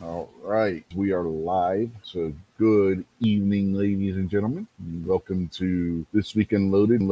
All right, we are live. So, good evening, ladies and gentlemen. Welcome to This Weekend Loaded.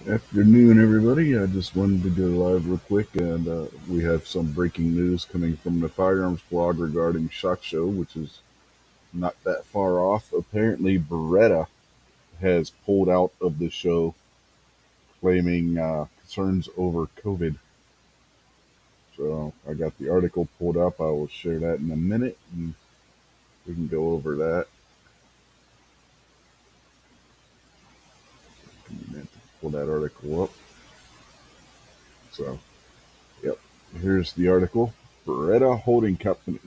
Afternoon, everybody. I just wanted to go live real quick, and we have some breaking news coming from the Firearms blog regarding SHOT Show, which is not that far off. Apparently, Beretta has pulled out of the show, claiming concerns over COVID. So I got the article pulled up. I will share that in a minute, and we can go over that. Pull that article up. So, yep. Here's the article. Beretta Holding Company.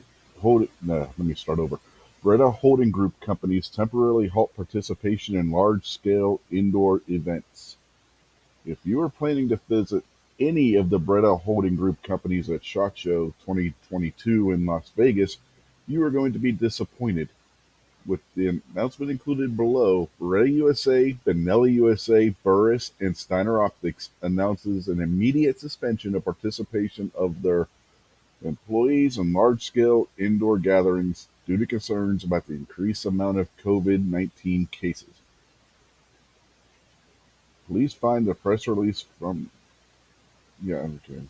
Let me start over. Beretta Holding Group companies temporarily halt participation in large-scale indoor events. If you are planning to visit any of the Beretta Holding Group companies at SHOT Show 2022 in Las Vegas, you are going to be disappointed. With the announcement included below, Beretta USA, Benelli USA, Burris, and Steiner Optics announces an immediate suspension of participation of their employees in large-scale indoor gatherings due to concerns about the increased amount of COVID-19 cases. Please find the press release from okay.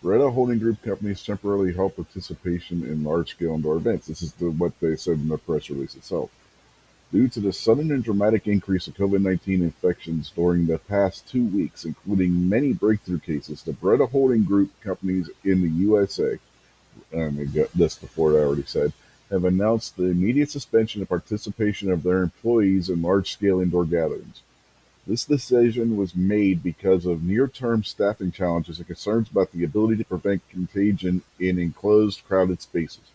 Beretta Holding Group companies temporarily halt participation in large-scale indoor events. This is what they said in the press release itself. Due to the sudden and dramatic increase of COVID-19 infections during the past 2 weeks, including many breakthrough cases, the Beretta Holding Group companies in the USA, and they got this before I already said, have announced the immediate suspension of participation of their employees in large-scale indoor gatherings. This decision was made because of near-term staffing challenges and concerns about the ability to prevent contagion in enclosed, crowded spaces.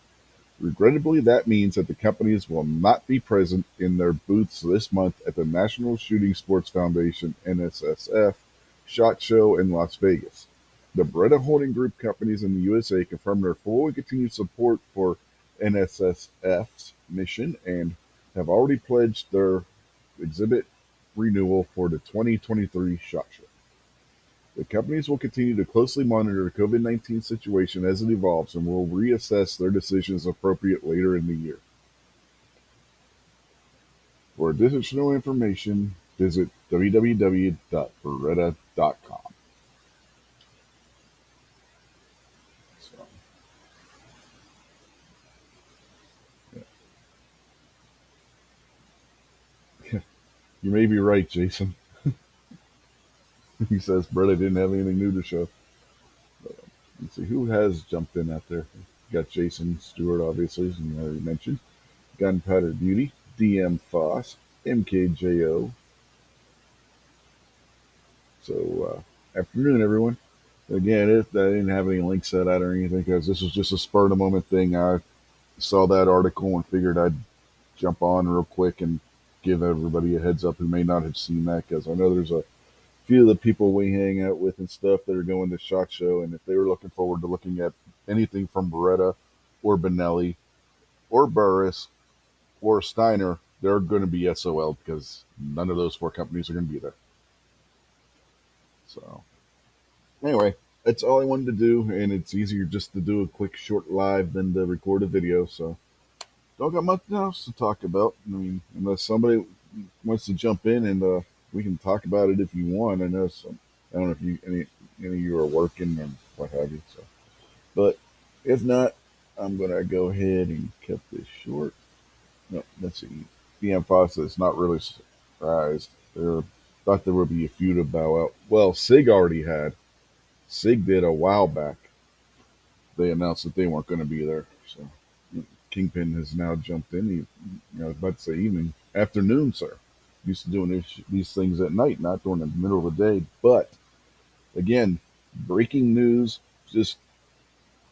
Regrettably, that means that the companies will not be present in their booths this month at the National Shooting Sports Foundation (NSSF) SHOT Show in Las Vegas. The Beretta Holding Group companies in the USA confirmed their full and continued support for NSSF's mission and have already pledged their exhibit renewal for the 2023 SHOT Show. The companies will continue to closely monitor the COVID-19 situation as it evolves and will reassess their decisions appropriate later in the year. For additional information, visit www.beretta.com. So, yeah. You may be right, Jason. He says Beretta didn't have anything new to show. Let's see who has jumped in out there. Got Jason Stewart, obviously, as you already mentioned. Gunpowder Beauty, DM Foss, MKJO. So, afternoon, everyone. Again, I didn't have any links set out or anything because this was just a spur of the moment thing. I saw that article and figured I'd jump on real quick and give everybody a heads up who may not have seen that, because I know there's a few of the people we hang out with and stuff that are going to SHOT Show, and if they were looking forward to looking at anything from Beretta or Benelli or Burris or Steiner, they're going to be SOL because none of those four companies are going to be there. So anyway, that's all I wanted to do, and it's easier just to do a quick short live than to record a video. So don't got much else to talk about. I mean, unless somebody wants to jump in and we can talk about it if you want. I know some. I don't know if any of you are working or what have you. So, but if not, I'm gonna go ahead and cut this short. No, let's see. DM Foster is not really surprised. There thought there would be a few to bow out. Well, Sig already had. Sig did a while back. They announced that they weren't going to be there. So Kingpin has now jumped in. I was about to say evening, afternoon, sir. Used to doing these things at night, not during the middle of the day. But again, breaking news. Just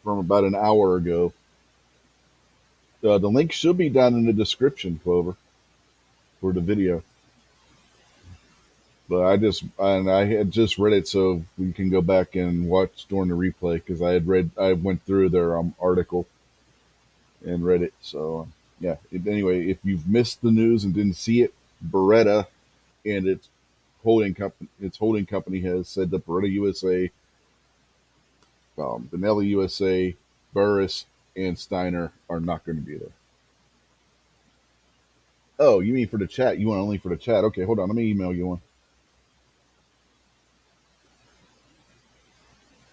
from about an hour ago. The link should be down in the description, Clover, for the video. But I had just read it so we can go back and watch during the replay because I went through their article and read it. So yeah. Anyway, if you've missed the news and didn't see it, Beretta and its holding company has said that Beretta USA, Benelli USA, Burris, and Steiner are not going to be there. Oh, you mean for the chat? You want a link for the chat? Okay, hold on. Let me email you one.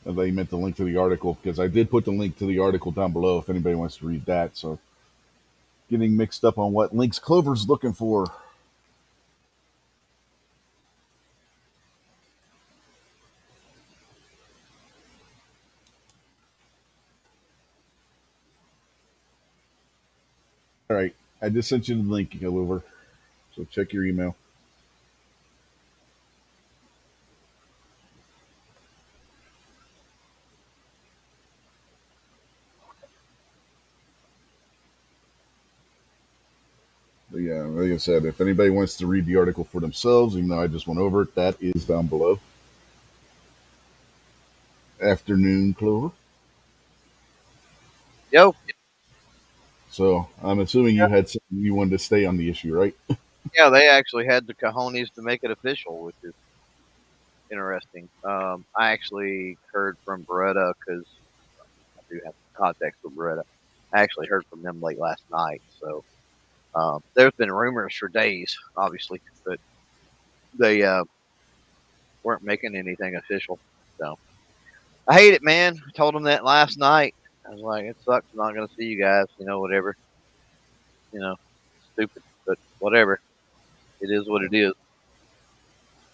I thought you meant the link to the article because I did put the link to the article down below if anybody wants to read that. So getting mixed up on what links Clover's looking for. All right, I just sent you the link, Clover. So check your email. But yeah, like I said, if anybody wants to read the article for themselves, even though I just went over it, that is down below. Afternoon, Clover. Yo. So I'm assuming you had something you wanted to stay on the issue, right? Yeah, they actually had the cojones to make it official, which is interesting. I actually heard from Beretta because I do have contacts with Beretta. I actually heard from them late last night. So there's been rumors for days, obviously, but they weren't making anything official. So I hate it, man. I told them that last night. I was like, it sucks. I'm not going to see you guys. Whatever. Stupid, but whatever. It is what it is.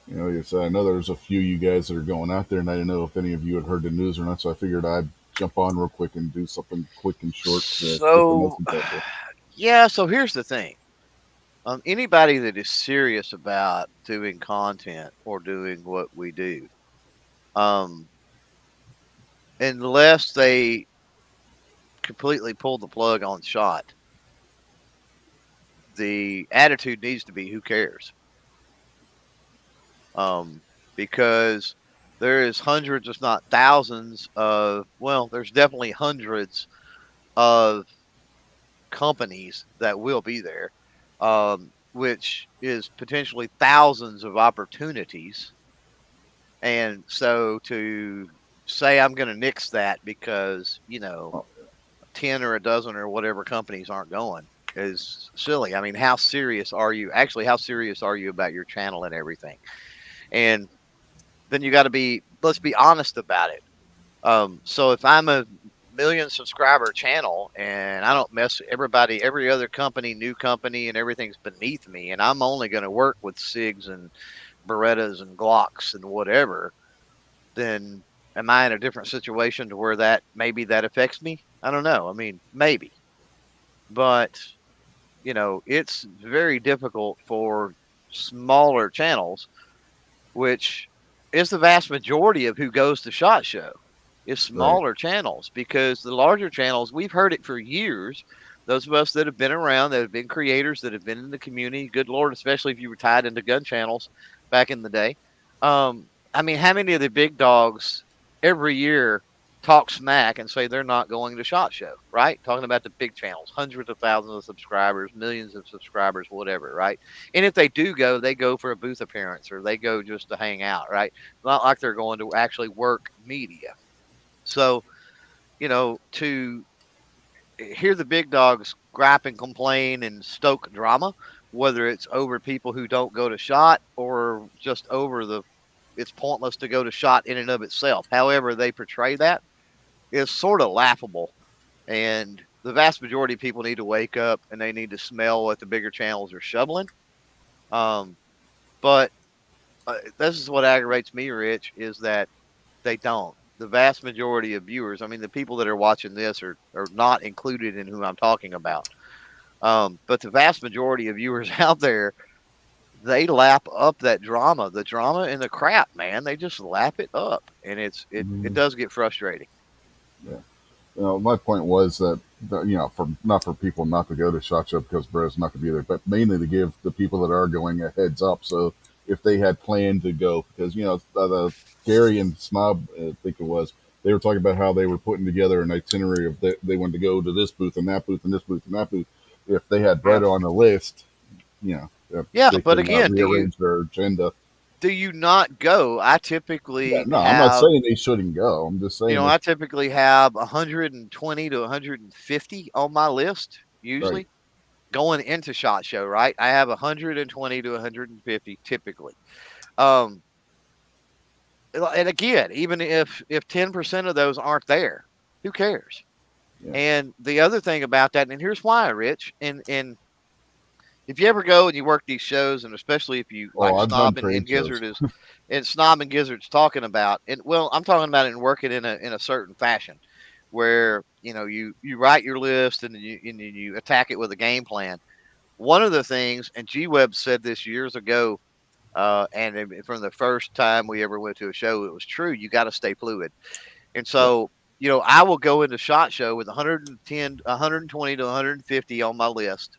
Like I said, I know there's a few of you guys that are going out there, and I didn't know if any of you had heard the news or not. So I figured I'd jump on real quick and do something quick and short to get the So, message out there. yeah. So here's the thing. Anybody that is serious about doing content or doing what we do, um, unless they completely pull the plug on shot, the attitude needs to be who cares? Because there is hundreds, if not thousands, there's definitely hundreds of companies that will be there, which is potentially thousands of opportunities. And so to say I'm going to nix that because, 10 or a dozen or whatever companies aren't going is silly. I mean, how serious are you? Actually, how serious are you about your channel and everything? And then you got to let's be honest about it. So if I'm a million subscriber channel and I don't mess every other company, new company, and everything's beneath me, and I'm only going to work with SIGs and Berettas and Glocks and whatever, then am I in a different situation to where maybe that affects me? I don't know. I mean, maybe, but it's very difficult for smaller channels, which is the vast majority of who goes to SHOT Show, is Right. smaller channels, because the larger channels, we've heard it for years. Those of us that have been around, that have been creators, that have been in the community, good Lord, especially if you were tied into gun channels back in the day. I mean, how many of the big dogs every year talk smack and say they're not going to SHOT Show, right? Talking about the big channels, hundreds of thousands of subscribers, millions of subscribers, whatever, right? And if they do go, they go for a booth appearance or they go just to hang out, right? Not like they're going to actually work media. So, to hear the big dogs gripe and complain and stoke drama, whether it's over people who don't go to SHOT or just over it's pointless to go to SHOT in and of itself. However, they portray that is sort of laughable. And the vast majority of people need to wake up and they need to smell what the bigger channels are shoveling. But this is what aggravates me, Rich, is that they don't. The vast majority of viewers, I mean, the people that are watching this are not included in who I'm talking about. But the vast majority of viewers out there, they lap up that drama, the drama and the crap, man. They just lap it up, and it Mm, does get frustrating. yeah. My point was that for not for people not to go to Shot Show because Brett's not going to be there, but mainly to give the people that are going a heads up. So if they had planned to go, because the Gary and Snob, I think it was, they were talking about how they were putting together an itinerary of they wanted to go to this booth and that booth and this booth and that booth. If they had Yeah. Brett on the list, Yeah, they but can again, rearrange their agenda. do you not go? I Yeah, typically no, I'm not have, saying they shouldn't go. I'm just saying if I typically have 120 to 150 on my list right, usually going into Shot Show, right? I have 120 to 150 typically. Um, and again, even if 10% of those aren't there, who cares? yeah. And the other thing about that, and here's why, Rich, and if you ever go and you work these shows, and especially if you Oh, like I've done Snob and trade shows. Gizzard is, and Snob and Gizzard's talking about, and well, I'm talking about it and working in a certain fashion, where you write your list and you attack it with a game plan. One of the things, and G Web said this years ago, and from the first time we ever went to a show, it was true. You got to stay fluid, and Yeah. so I will go into Shot Show with 110, 120 to 150 on my list.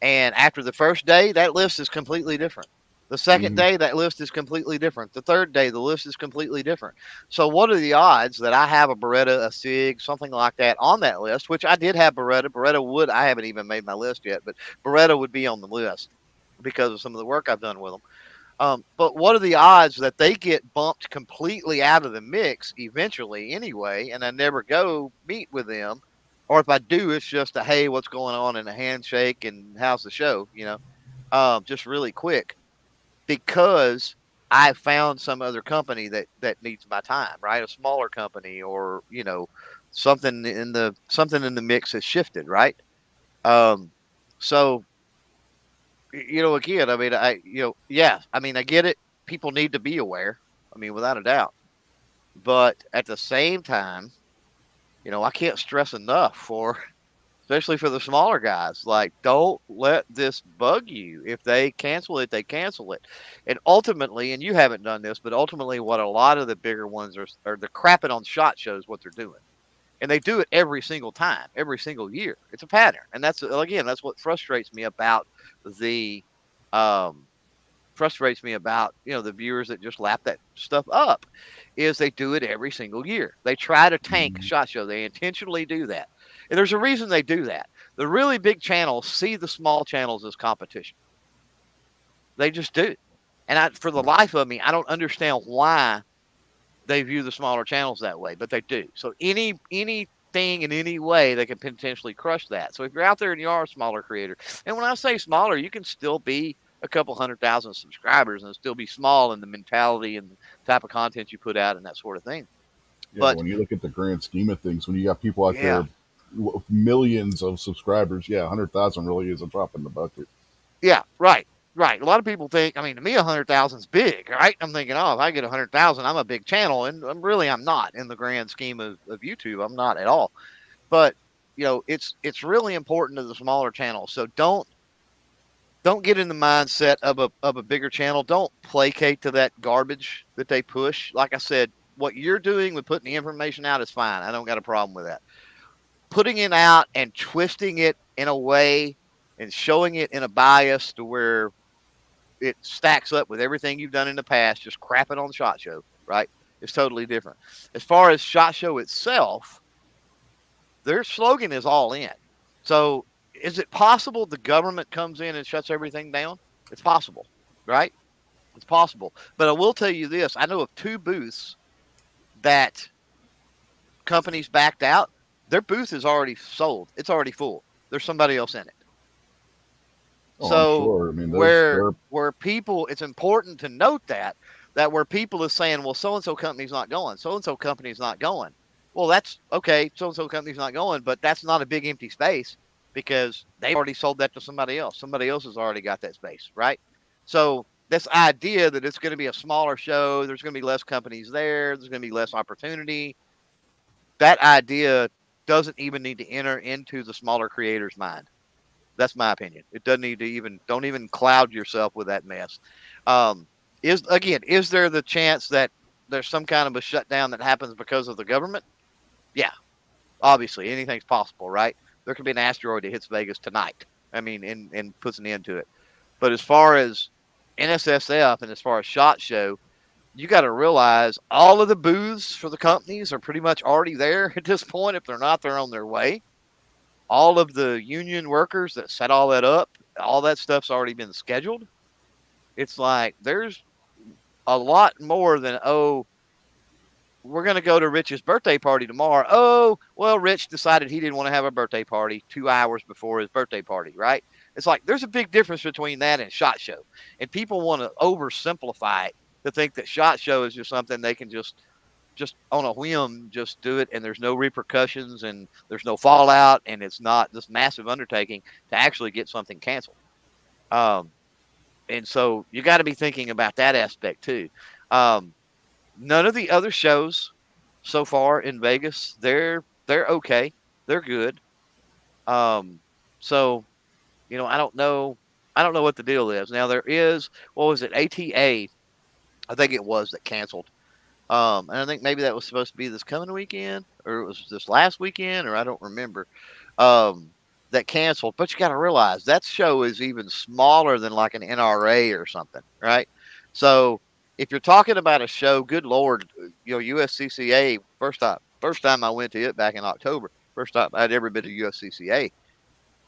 And after the first day, that list is completely different. The second Hmm. day, that list is completely different. The third day, the list is completely different. So, what are the odds that I have a Beretta, a Sig, something like that on that list? Which I did have Beretta. Beretta would, I haven't even made my list yet, but Beretta would be on the list because of some of the work I've done with them. But what are the odds that they get bumped completely out of the mix eventually anyway, and I never go meet with them? Or if I do, it's just a hey, what's going on, and a handshake and how's the show, just really quick because I found some other company that needs my time, right? A smaller company, or something in the mix has shifted, right? Um, so again, I mean, yeah, I mean, I get it. People need to be aware. I mean, without a doubt. But at the same time, I can't stress enough especially for the smaller guys, like, don't let this bug you. If they cancel it, they cancel it. And ultimately, and you haven't done this, but ultimately, what a lot of the bigger ones are the crapping on Shot Shows, what they're doing. And they do it every single time, every single year. It's a pattern. And that's what the um, frustrates me about the viewers that just lap that stuff up is they do it every single year. They try to tank Hmm. Shot Show. They intentionally do that, and there's a reason they do that. The really big channels see the small channels as competition. They just do, and for the life of me, I don't understand why they view the smaller channels that way, but they do. So anything in any way they can potentially crush that. So if you're out there and you are a smaller creator, and when I say smaller, you can still be a couple 100,000 subscribers and still be small in the mentality and the type of content you put out and that sort of thing. Yeah, But when you look at the grand scheme of things, when you got people out yeah, there with millions of subscribers, yeah, 100,000 really is a drop in the bucket. yeah, right. Right. A lot of people think, I mean, to me, 100,000 is big, right? I'm thinking, oh, if I get 100,000, I'm a big channel. And I'm not in the grand scheme of YouTube. I'm not at all. But it's really important to the smaller channels. So don't get in the mindset of a bigger channel. Don't placate to that garbage that they push. Like I said, what you're doing with putting the information out is fine. I don't got a problem with that. Putting it out and twisting it in a way and showing it in a bias to where it stacks up with everything you've done in the past, just crapping on the Shot Show, right? It's totally different. As far as Shot Show itself, their slogan is all in. So is it possible the government comes in and shuts everything down? It's possible, right? It's possible. But I will tell you this, I know of two booths that companies backed out. Their booth is already sold. It's already full. There's somebody else in it. Oh, I'm So sure. I mean, where they're where people, it's important to note that where people is saying, well, so and so company's not going, so and so company's not going. Well, that's okay. So and so company's not going, but that's not a big empty space because they've already sold that to somebody else. Somebody else has already got that space, right? So this idea that it's going to be a smaller show, there's going to be less companies there, there's going to be less opportunity. That idea doesn't even need to enter into the smaller creator's mind. That's my opinion. It doesn't need to even don't even cloud yourself with that mess. Um, is there the chance that there's some kind of a shutdown that happens because of the government? Yeah, Obviously, anything's possible, right? There could be an asteroid that hits Vegas tonight. I mean, and puts an end to it. But as far as NSSF and as far as SHOT Show, you got to realize all of the booths for the companies are pretty much already there at this point. If they're not, they're on their way. All of the union workers that set all that up, all that stuff's already been scheduled. It's like there's a lot more than, oh, we're going to go to Rich's birthday party tomorrow. Oh, well, Rich decided he didn't want to have a birthday party 2 hours before his birthday party, right? It's like there's a big difference between that and SHOT Show. And people want to oversimplify it to think that SHOT Show is just something they can just on a whim just do it, and there's no repercussions and there's no fallout, and it's not this massive undertaking to actually get something canceled. Um, and so you got to be thinking about that aspect too. Um, None of the other shows so far in Vegas, they're okay, they're good. Um, so I don't know what the deal is. Now there is, what was it, ATA? I think it was that canceled. And I think maybe that was supposed to be this coming weekend, or it was this last weekend, or I don't remember. Um, that canceled. But you got to realize that show is even smaller than like an NRA or something, right? So if you're talking about a show, good lord, USCCA. First time I went to it back in October. First time I'd ever been to USCCA,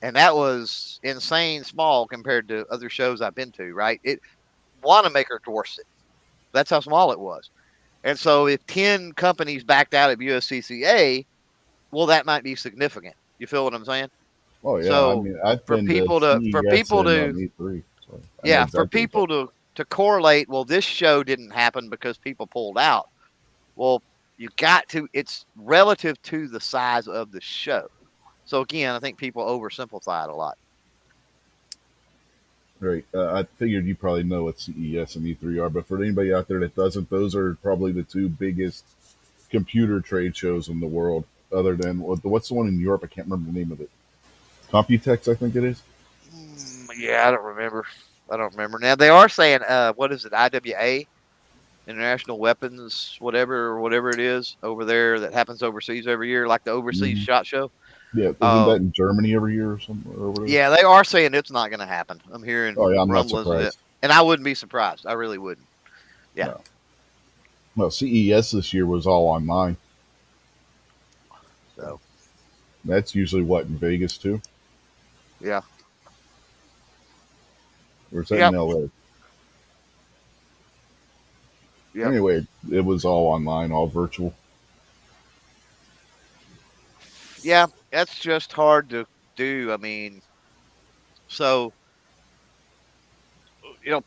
and that was insane small compared to other shows I've been to. Right? It Wanamaker dwarfs it. That's how small it was. And so if 10 companies backed out of USCCA, well, that might be significant. You feel what I'm saying? Oh yeah, I So mean I've for been to people to for CES people and to E3, so I know yeah, for exactly what you're people to correlate, well, this show didn't happen because people pulled out. Well, you got to, it's relative to the size of the show. So again, I think people oversimplify it a lot. right. I figured you probably know what CES and E3 are, but for anybody out there that doesn't, those are probably the two biggest computer trade shows in the world. Other than what's the one in Europe? I can't remember the name of it. Computex, I think it is. Yeah, I don't remember. I don't remember. Now they are saying, what is it, IWA, International Weapons, whatever it is over there that happens overseas every year, like the overseas Hmm. shot show. Yeah, isn't that Um, in Germany every year or something or whatever? yeah, they are saying it's not going to happen. I'm hearing Oh yeah, I'm not rumblings of it, surprised. and I wouldn't be surprised. I really wouldn't. Yeah. No. Well, CES this year was all online. So So that's usually what in Vegas too, yeah, or is that in yep, LA? yep, Anyway, it was all online, all virtual. yeah. That's just hard to do. I mean, so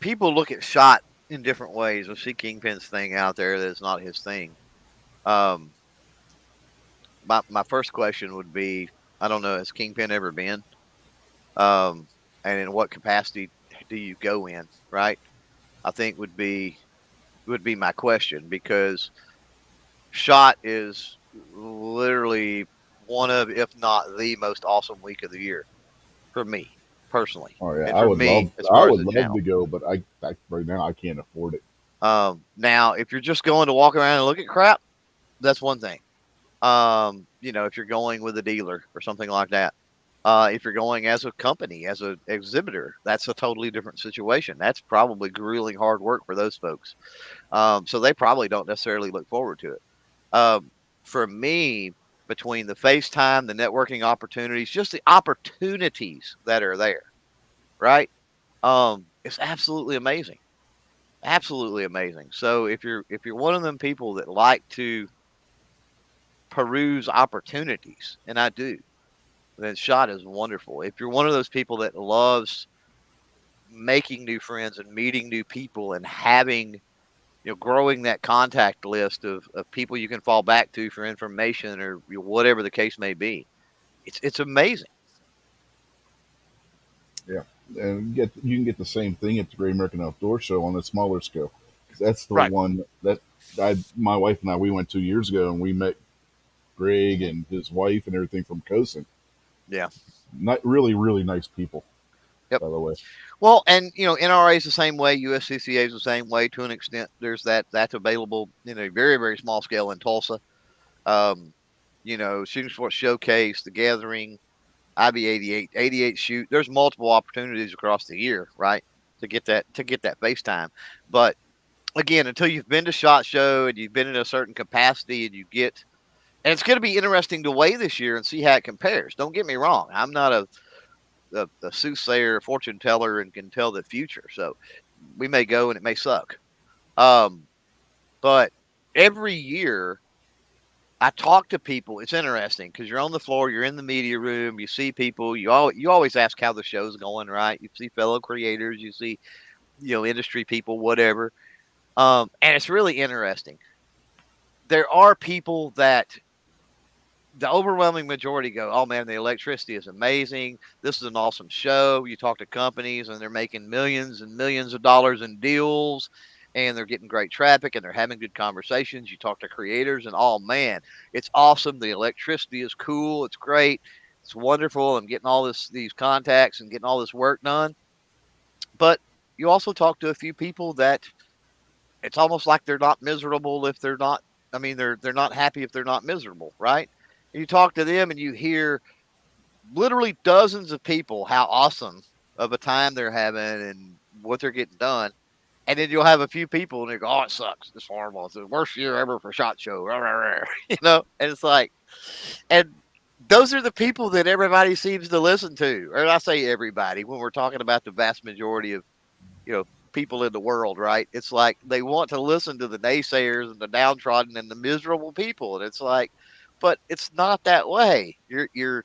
people look at shot in different ways. I see Kingpin's thing out there that's not his thing. Um, my first question would be, I don't know, has Kingpin ever been? Um, and in what capacity do you go in? Right? I think would be my question, because shot is literally one of, if not the most awesome week of the year for me personally, Oh yeah, and for me as I far as would the love to channel. go, but I right now I can't afford it. Now, if you're just going to walk around and look at crap, that's one thing. If you're going with a dealer or something like that. If you're going as a company, as an exhibitor, that's a totally different situation. That's probably grueling hard work for those folks. So they probably don't necessarily look forward to it. Um, for me, between the FaceTime, the networking opportunities, just the opportunities that are there, right? It's absolutely amazing. Absolutely amazing. So if you're one of them people that like to peruse opportunities, and I do, then shot is wonderful. If you're one of those people that loves making new friends and meeting new people and having, growing that contact list of people you can fall back to for information, or whatever the case may be, it's amazing. Yeah, and you can get the same thing at the Great American Outdoor Show on a smaller scale. 'Cause that's the Right. one that my wife and I we went 2 years ago, and we met Greg Hmm. and his wife and everything from Cosin. Yeah. Not really, really nice people, Yep. by the way. Well, and NRA is the same way. USCCA is the same way to an extent. That's available in a very very small scale in Tulsa. Um, Shooting Sports Showcase, the Gathering, IB88 shoot. There's multiple opportunities across the year, right, to get that face time. But again, until you've been to Shot Show and you've been in a certain capacity and and it's going to be interesting to weigh this year and see how it compares. Don't get me wrong. I'm not a soothsayer, fortune teller, and can tell the future. So we may go and it may suck. Um, but every year I talk to people. It's interesting because you're on the floor, you're in the media room, you see people. You always ask how the show's going, right? You see fellow creators, you see industry people, whatever. And it's really interesting. There are people that the overwhelming majority go, "Oh man, the electricity is amazing. This is an awesome show." You talk to companies and they're making millions and millions of dollars in deals and they're getting great traffic and they're having good conversations. You talk to creators and oh man, it's awesome. The electricity is cool. It's great. It's wonderful. I'm getting all these contacts and getting all this work done. But you also talk to a few people that it's almost like they're not miserable if they're not. I mean, they're not happy if they're not miserable, right? And you talk to them and you hear literally dozens of people how awesome of a time they're having and what they're getting done. And then you'll have a few people and they go, "Oh, it sucks. It's horrible. It's the worst year ever for Shot Show." And it's like, and those are the people that everybody seems to listen to. Or I say everybody when we're talking about the vast majority of, you know, people in the world, right? It's like they want to listen to the naysayers and the downtrodden and the miserable people. And it's like, but it's not that way. You're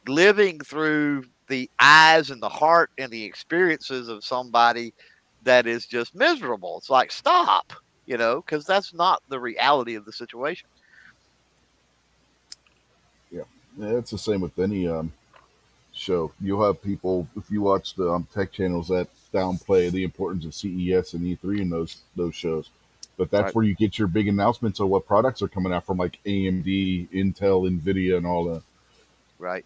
living through the eyes and the heart and the experiences of somebody that is just miserable. It's like, stop, because that's not the reality of the situation. Yeah, yeah, it's the same with any show. You'll have people if you watch the tech channels that downplay the importance of CES and E3 in those shows. But that's Right. where you get your big announcements of what products are coming out from, like AMD, Intel, Nvidia, and all that. Right.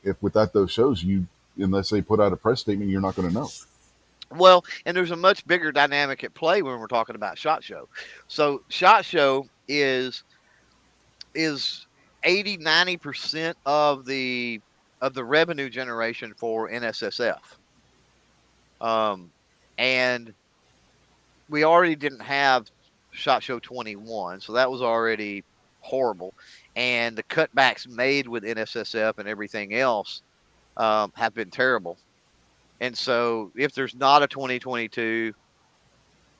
If without those shows, unless they put out a press statement, you're not going to know. Well, and there's a much bigger dynamic at play when we're talking about Shot Show. So Shot Show is 80-90% of the revenue generation for NSSF. And we already didn't have Shot Show 21, so that was already horrible. And the cutbacks made with NSSF and everything else have been terrible. And so, if there's not a 2022,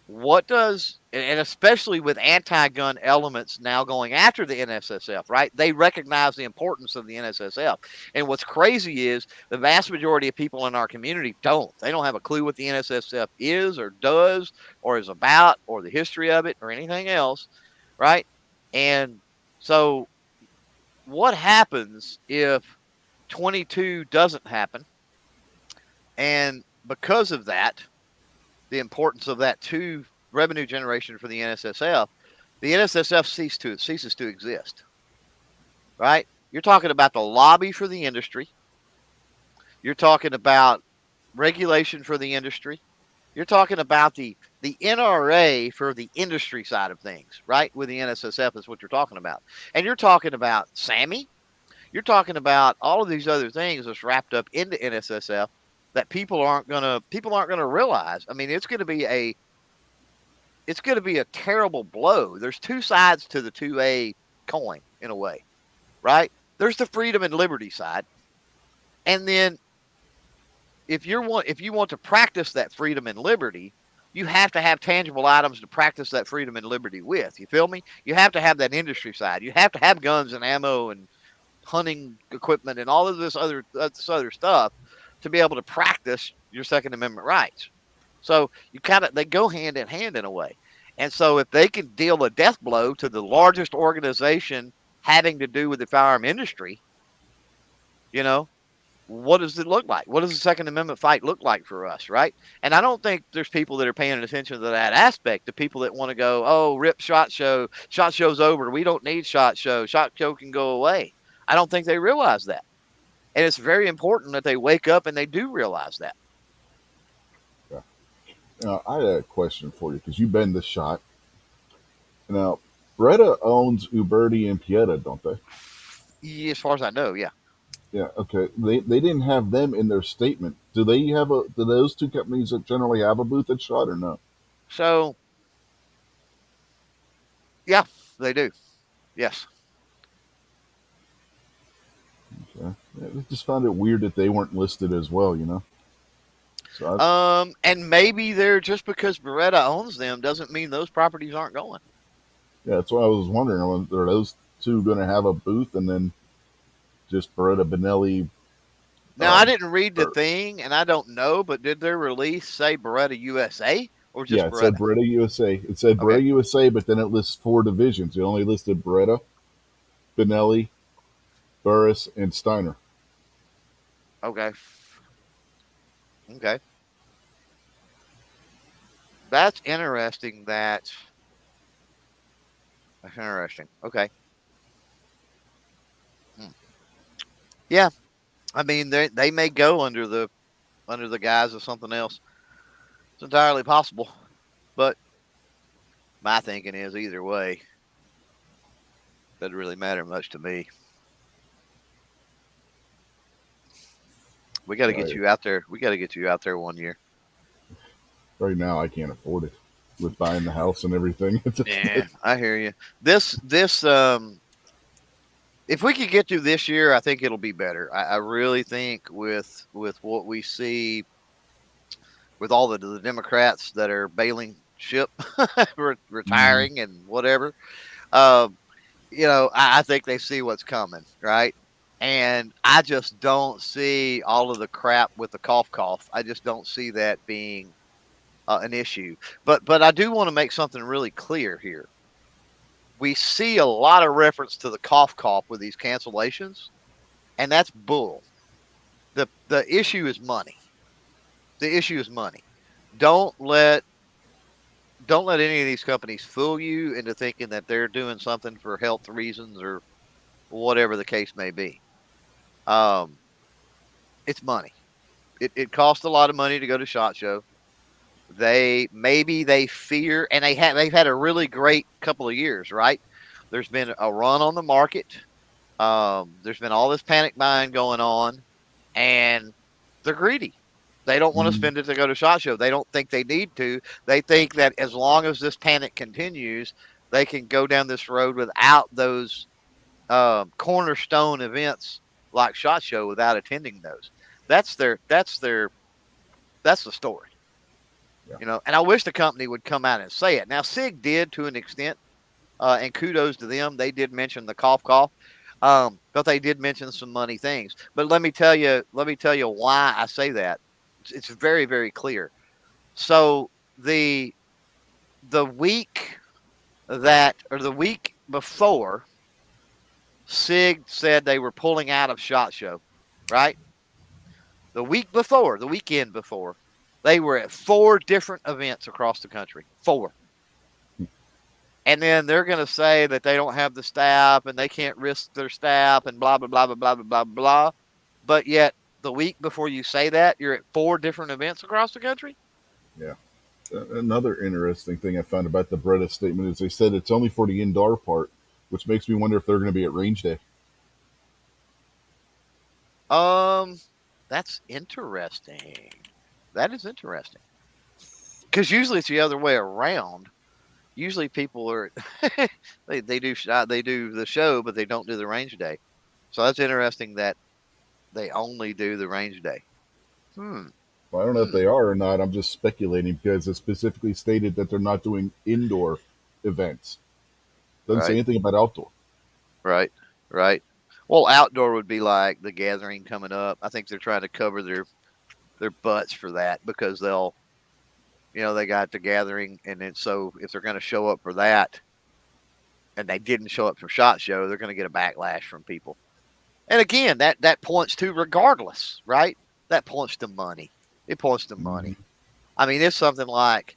what does, and especially with anti-gun elements now going after the NSSF, right? They recognize the importance of the NSSF. And what's crazy is the vast majority of people in our community don't. They don't have a clue what the NSSF is or does or is about or the history of it or anything else, right? And so what happens if 22 doesn't happen? And because of that, the importance of that to revenue generation for the NSSF, the NSSF ceases to exist, right? You're talking about the lobby for the industry. You're talking about regulation for the industry. You're talking about the NRA for the industry side of things, right? With the NSSF is what you're talking about. And you're talking about SAMI. You're talking about all of these other things that's wrapped up into NSSF that people aren't gonna realize. I mean, it's going to be a terrible blow. There's two sides to the 2A coin in a way, right? There's the freedom and liberty side. And then if you want to practice that freedom and liberty, you have to have tangible items to practice that freedom and liberty with. You feel me? You have to have that industry side. You have to have guns and ammo and hunting equipment and all of this other stuff to be able to practice your Second Amendment rights. So they go hand in hand in a way. And so if they can deal a death blow to the largest organization having to do with the firearm industry, you know, what does it look like? What does the Second Amendment fight look like for us, right? And I don't think there's people that are paying attention to that aspect. The people that want to go, "Oh, rip Shot Show. Shot Show's over. We don't need Shot Show. Shot Show can go away." I don't think they realize that. And it's very important that they wake up and they do realize that. Yeah. I had a question for you because you've been the shot. Now, Beretta owns Uberti and Pieta, don't they? Yeah, as far as I know, yeah. Yeah. Okay. They didn't have them in their statement. Do they have a? Do those two companies that generally have a booth at SHOT or no? So yeah, they do. Yes. Okay. Yeah, I just found it weird that they weren't listed as well. So I, And maybe they're just because Beretta owns them doesn't mean those properties aren't going. yeah, that's why I was wondering. Are those two going to have a booth and then just Beretta Benelli? Now I Um, didn't read the or thing, and I don't know, but did their release say Beretta USA or yeah, just it said Beretta? Beretta USA. It said Okay. Beretta USA, but then it lists four divisions. It only listed Beretta, Benelli, Burris, and Steiner. Okay. Okay. That's interesting. That's interesting. Okay. Hmm. Yeah. I mean, they may go under the guise of something else. It's entirely possible. But my thinking is either way, doesn't really matter much to me. We got to get Right, you out there. We got to get you out there one year. right now, I can't afford it with buying the house and everything. Yeah, I hear you. This if we could get through this year, I think it'll be better. I really think with what we see with all the Democrats that are bailing ship, Mhm. retiring and whatever. Um, I think they see what's coming, right? And I just don't see all of the crap with the cough. I just don't see that being an issue. But I do want to make something really clear here. We see a lot of reference to the cough with these cancellations, and that's bull. The issue is money. The issue is money. Don't let don't let any of these companies fool you into thinking that they're doing something for health reasons or whatever the case may be. Um, it's money. It costs a lot of money to go to SHOT Show. They fear, and they've had a really great couple of years, right? There's been a run on the market. There's been all this panic buying going on, and they're greedy. They don't want to Mhm. spend it to go to SHOT Show. They don't think they need to. They think that as long as this panic continues, they can go down this road without those cornerstone events like SHOT Show without attending those. That's their. That's their. That's the story. Yeah. And I wish the company would come out and say it. Now, SIG did to an extent, and kudos to them. They did mention the cough, but they did mention some money things. But let me tell you why I say that. It's very, very clear. So the the week the week before, SIG said they were pulling out of SHOT Show, right? The week before, the weekend before, they were at four different events across the country. Four. And then they're going to say that they don't have the staff and they can't risk their staff and blah, blah, blah, blah, blah, blah, blah. But yet, the week before you say that, you're at four different events across the country? Yeah. Another interesting thing I found about the Breda statement is they said it's only for the indoor part, which makes me wonder if they're going to be at range day. Um, that's interesting. That is interesting. Because usually it's the other way around. Usually people are they do the show, but they don't do the range day. So that's interesting that they only do the range day. Hmm. Well, I don't know if Hmm. they are or not. I'm just speculating because it specifically stated that they're not doing indoor events. Doesn't say Right. anything about outdoor. Right. Right. Well, outdoor would be like the gathering coming up. I think they're trying to cover their butts for that because they got the gathering, and then so if they're going to show up for that and they didn't show up for SHOT Show, they're going to get a backlash from people. And again, that points to regardless, right? That points to money. It points to Mm-hmm. money. I mean, it's something like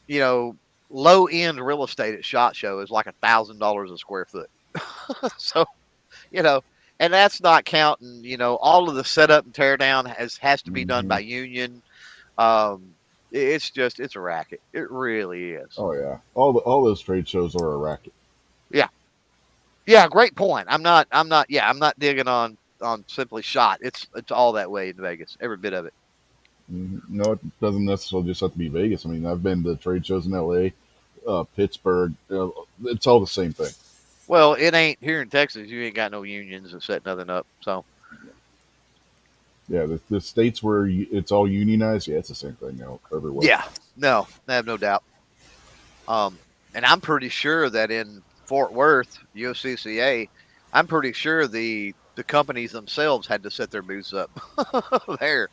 you know low end real estate at SHOT Show is like $1,000 a square foot. So you know, and that's not counting all of the setup and tear down has to be done Mm-hmm. by union. Um, It's a racket. It really is. Oh yeah, all those trade shows are a racket. Yeah, yeah. Great point. I'm not digging on simply shot. It's all that way in Vegas. Every bit of it. No, it doesn't necessarily just have to be Vegas. I mean, I've been to trade shows in L.A., Pittsburgh. It's all the same thing. Well, it ain't here in Texas. You ain't got no unions that set nothing up. So Yeah, the states where it's all unionized, yeah, it's the same thing now everywhere. yeah, no, I have no doubt. Um, and I'm pretty sure that in Fort Worth, USCCA, I'm pretty sure the companies themselves had to set their booths up there.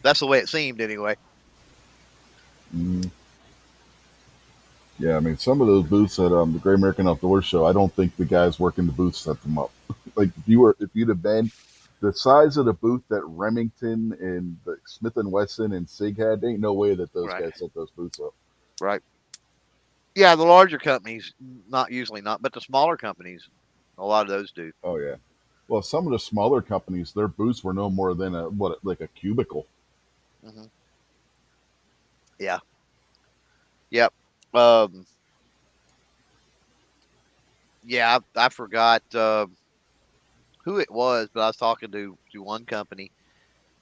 That's the way it seemed anyway. Mm, yeah, I mean, some of those booths at the Great American Outdoor Show, I don't think the guys working the booth set them up. Like if you'd have been the size of the booth that Remington and the Smith and Wesson and Sig had, there ain't no way that those Right. guys set those booths up. Right. Yeah, the larger companies, not usually not, but the smaller companies, a lot of those do. Oh yeah. Well, some of the smaller companies, their booths were no more than like a cubicle. Hmm. Yeah. Yep. Um, yeah, I forgot who it was, but I was talking to one company,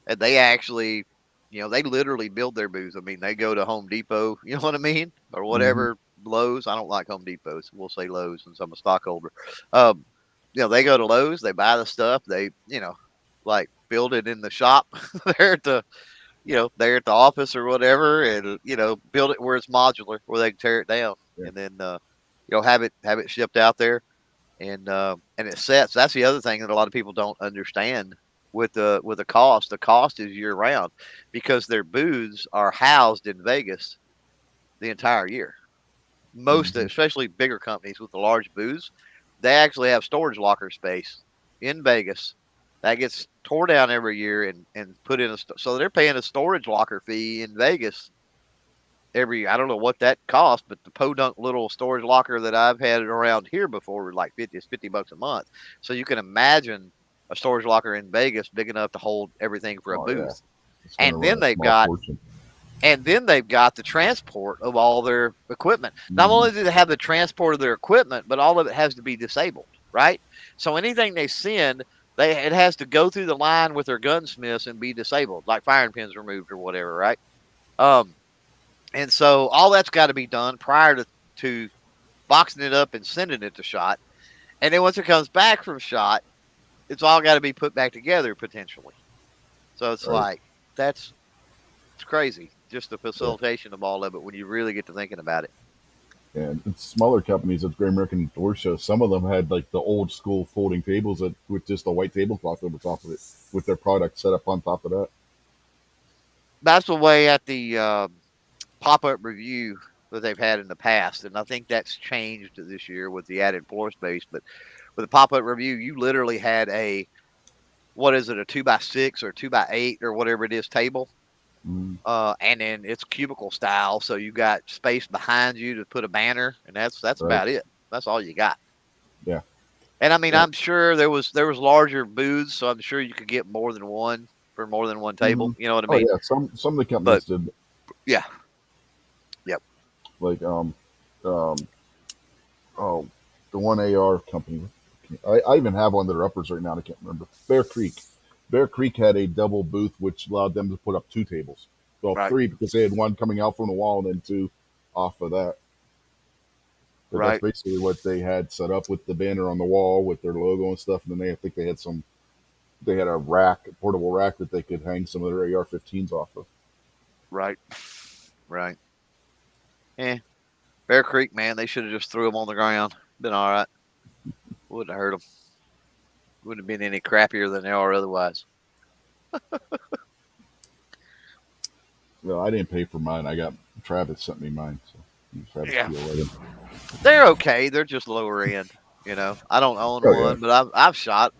and they actually, they literally build their booths. I mean, they go to Home Depot, you know what I mean, or Hmm. whatever. Lowe's. I don't like Home Depot, so we'll say Lowe's since I'm a stockholder. Um, they go to Lowe's, they buy the stuff, they, like build it in the shop there at the, there at the office or whatever, and build it where it's modular, where they can tear it down, Yeah. and then have it shipped out there, and it sets. That's the other thing that a lot of people don't understand with the cost. The cost is year round because their booths are housed in Vegas the entire year. Most, Hmm. especially bigger companies with the large booths, they actually have storage locker space in Vegas that gets tore down every year and put in so they're paying a storage locker fee in Vegas every. I don't know what that cost, but the podunk little storage locker that I've had around here before were like 50 bucks a month. So you can imagine a storage locker in Vegas big enough to hold everything for a Oh yeah. booth. It's going to And run then a they've small got fortune. and then they've got the transport of all their equipment. Not Hmm. only do they have the transport of their equipment, but all of it has to be disabled, right? So anything they send, it has to go through the line with their gunsmiths and be disabled, like firing pins removed or whatever, right? Um, and so all that's got to be done prior to boxing it up and sending it to shot. And then once it comes back from shot, it's all got to be put back together potentially. So it's Right. like it's crazy, just the Yeah. facilitation of all of it when you really get to thinking about it. And it's smaller companies at Great American Door Show. Some of them had like the old school folding tables with just a white tablecloth over top of it, with their product set up on top of that. That's the way at the pop up review that they've had in the past, and I think that's changed this year with the added floor space. But with the pop up review, you literally had a what is it, a 2x6 or 2x8 or whatever it is table, Mm, and then it's cubicle style, so you got space behind you to put a banner, and that's right. about it. That's all you got. Yeah. And I mean, Yeah. I'm sure there was larger booths, so I'm sure you could get more than one for more than one Hmm. table. You know what I Oh mean? yeah. Some of the But companies did yeah, yep, like um oh the one AR company. I even have one of their uppers right now. And I can't remember. Bear Creek. Bear Creek had a double booth which allowed them to put up two tables. Well, right, three because they had one coming out from the wall and then two off of that. But that's right, basically what they had set up with the banner on the wall with their logo and stuff. And then I think they had a rack, a portable rack that they could hang some of their AR-15s off of. right, right. Eh, Bear Creek, man, they should have just threw them on the ground. Been all right. Wouldn't have hurt them. Wouldn't have been any crappier than they are otherwise. Well, I didn't pay for mine. I got Travis sent me mine, so Travis Yeah, P11. they're okay. They're just lower end. I don't own Oh yeah. one, but I've shot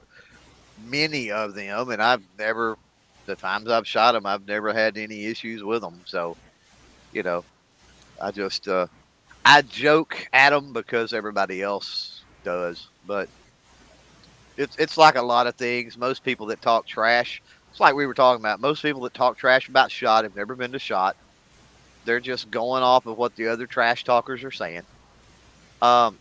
many of them, and I've never. The times I've shot them, I've never had any issues with them. So you know, I just I joke at them because everybody else does, but it's like a lot of things. Most people that talk trash, it's like we were talking about. Most people that talk trash about shot have never been to shot. They're just going off of what the other trash talkers are saying.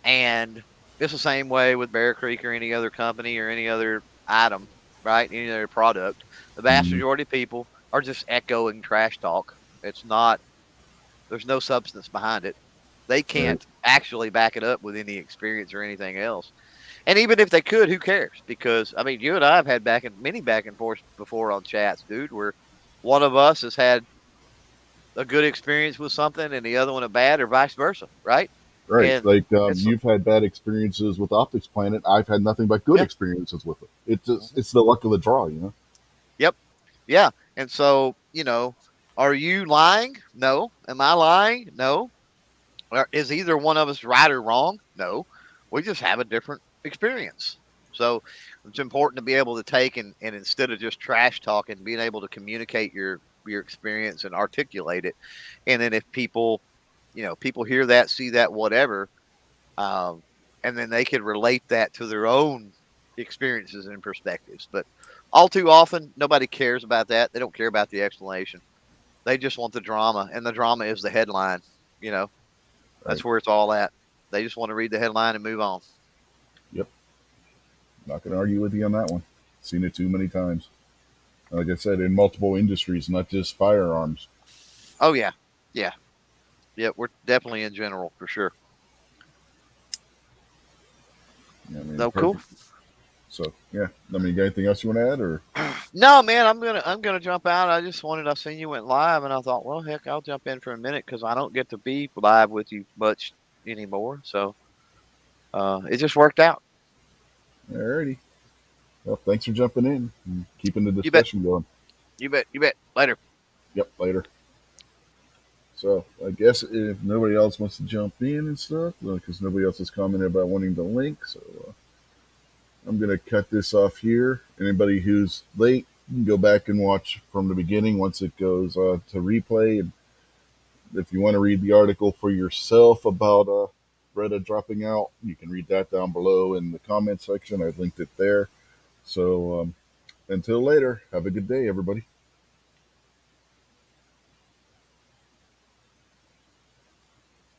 And it's the same way with Bear Creek or any other company or any other item, right? Any other product. The vast Mm-hmm. majority of people are just echoing trash talk. It's not, there's no substance behind it. They Right. can't actually back it up with any experience or anything else. And even if they could, who cares? Because I mean, you and I have had many back and forth before on chats, dude, where one of us has had a good experience with something and the other one a bad, or vice versa, right? Right. And Like it's you've had bad experiences with Optics Planet. I've had nothing but good yeah, experiences with it. It's just mhm, it's the luck of the draw, you know. yep, yeah. And so are you lying? No. Am I lying? No. Is either one of us right or wrong? No. We just have a different experience. So it's important to be able to take and instead of just trash talking, being able to communicate your experience and articulate it. And then if people, people hear that, see that, whatever, um, and then they can relate that to their own experiences and perspectives. But all too often, nobody cares about that. They don't care about the explanation. They just want the drama, and the drama is the headline. You know, Right. that's where it's all at. They just want to read the headline and move on. Yep. Not going to argue with you on that one. Seen it too many times. Like I said, in multiple industries, not just firearms. Oh yeah, yeah, yeah. We're definitely in general for sure. I mean, No, cool. perfect. So yeah. I mean, you got anything else you want to add, or No, man, I'm gonna jump out. I seen you went live, and I thought, well, heck, I'll jump in for a minute because I don't get to be live with you much anymore. So it just worked out. alrighty. Well, thanks for jumping in and keeping the You bet. discussion going. You bet. You bet. Later. Yep. Later. So I guess if nobody else wants to jump in and stuff, because nobody else has commented about wanting the link, so I'm gonna cut this off here. Anybody who's late, you can go back and watch from the beginning once it goes to replay. And if you want to read the article for yourself about Beretta dropping out, you can read that down below in the comment section. I linked it there. So until later, have a good day, everybody.